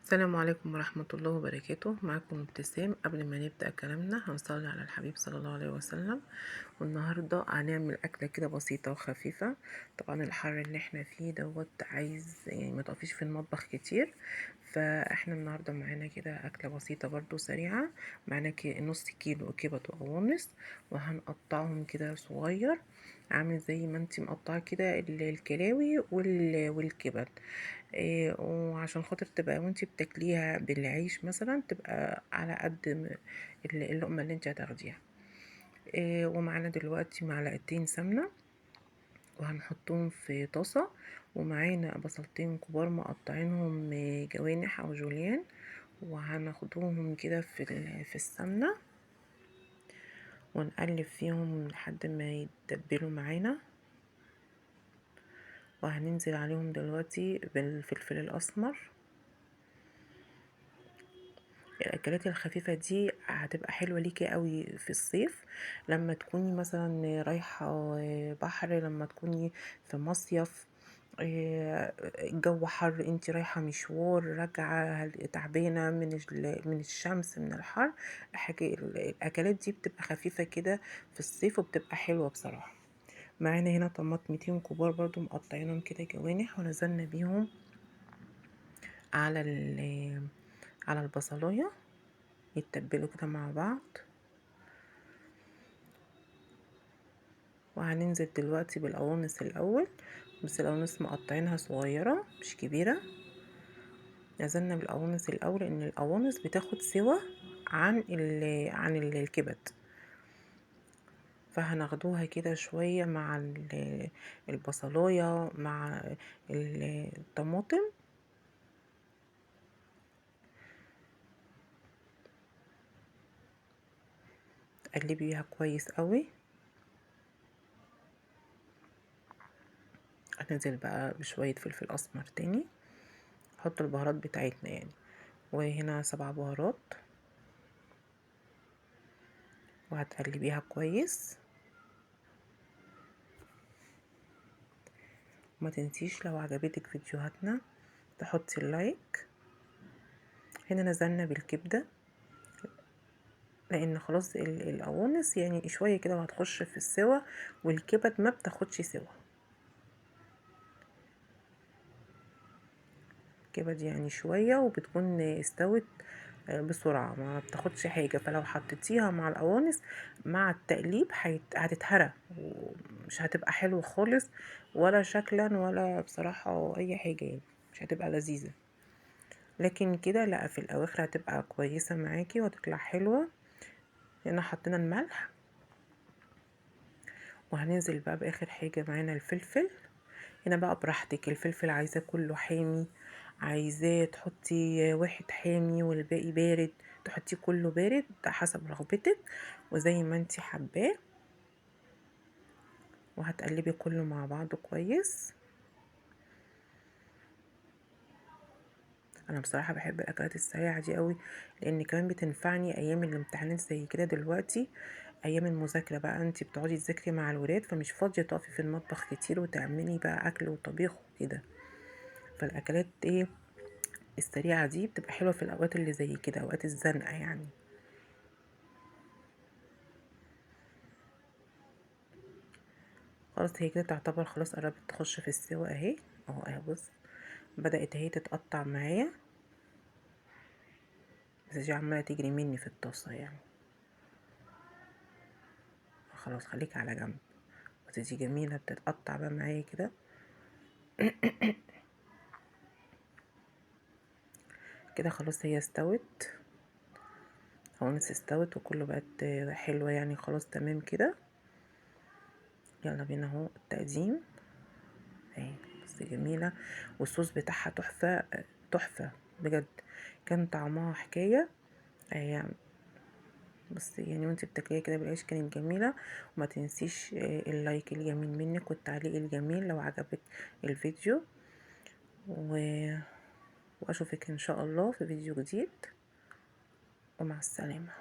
السلام عليكم ورحمة الله وبركاته. معكم ابتسام. قبل ما نبدأ كلامنا هنصلي على الحبيب صلى الله عليه وسلم. والنهاردة هنعمل أكلة كده بسيطة وخفيفة. طبعا الحر اللي احنا فيه دوت عايز يعني ما تقفيش في المطبخ كتير، فاحنا النهاردة معانا كده أكلة بسيطة برضو سريعة. معانا نص كيلو كبد وقوانص، وهنقطعهم كده صغير عامل زي ما انتي مقطعة كده الكلاوي والكبد. وعشان خاطر تبقى وانتي بتاكليها بالعيش مثلا تبقى على قد اللقمة اللي انتي هتاخديها. ومعانا دلوقتي معلقتين سمنة وهنحطهم في طاسة، ومعانا بصلتين كبار مقطعينهم جوانح او جوليان، وهناخدوهم كده في السمنة ونقلب فيهم لحد ما يتبلوا معانا. وهننزل عليهم دلوقتي بالفلفل الاسمر. الاكلات الخفيفه دي هتبقى حلوه ليكي قوي في الصيف، لما تكوني مثلا رايحه بحر، لما تكوني في مصيف، الجو حر، انت رايحه مشوار راجعه تعبانه من الشمس من الحر. الاكلات دي بتبقى خفيفه كده في الصيف وبتبقى حلوه بصراحه. معانا هنا طماطمتين كبار برضو مقطعينهم كده جوانح، ونزلنا بيهم على على البصلايه يتبلوا كده مع بعض. وهننزل دلوقتي بالقوانص الاول، بس القوانص مقطعينها صغيره مش كبيره. نزلنا بالقوانص الاول ان القوانص بتاخد سوا عن الكبد، فهناخدوها كده شويه مع البصلايه مع الطماطم. قلبيها كويس قوي. هننزل بقى بشويه فلفل اسمر تاني، نحط البهارات بتاعتنا يعني، وهنا 7 بهارات، وهتقلبيها كويس. وما تنسيش لو عجبتك فيديوهاتنا تحطي اللايك. هنا نزلنا بالكبدة لان خلاص القوانص يعني شوية كده وهتخش في السوا، والكبد ما بتاخدش سوا. الكبد يعني شوية وبتكون استوت بسرعة، ما بتاخدش حاجة، فلو حطيتيها مع القوانص مع التقليب هتتهرى ومش هتبقى حلوة خالص، ولا شكلا ولا بصراحة اي حاجة يعني، مش هتبقى لذيذة. لكن كده لا، في الاواخر هتبقى كويسة معاكي وهتطلع حلوة. هنا حطينا الملح، وهننزل بقى باخر حاجة معانا الفلفل. هنا بقى براحتك، الفلفل عايزاه كله حامي، عايزاه تحطي واحد حامي والباقي بارد، تحطيه كله بارد، ده حسب رغبتك وزي ما انتي حباه. وهتقلبي كله مع بعضه كويس. انا بصراحه بحب الاكلات السريعه دي قوي، لان كمان بتنفعني ايام الامتحانات زي كده دلوقتي. ايام المذاكره بقى انتي بتقعدي تذاكري مع الولاد، فمش فاضيه تقفي في المطبخ كتير وتعملي بقى اكل وطبيخ وكده. فالاكلات السريعه دي بتبقى حلوه في الاوقات اللي زي كده، اوقات الزنقه يعني. خلاص هي كده تعتبر خلاص قربت تخش في السوا اهي. اهي بص، بدات اهي تتقطع معايا، بس دي عماله تجري مني في الطاسه يعني. خلاص خليك على جنب. بس دي جميله بتتقطع بقى معايا كده. كده خلاص هي استوت، خلاص استوت وكله بقت حلوه يعني، خلاص تمام كده. يلا بينا اهو التقديم اهي. بس جميله، والصوص بتاعها تحفه، تحفه بجد، كان طعمها حكايه اهي. بس يعني وانت بتاكليها كده بالعيش كانت جميله. وما تنسيش اللايك الجميل منك والتعليق الجميل لو عجبك الفيديو. و... واشوفك ان شاء الله في فيديو جديد، ومع السلامه.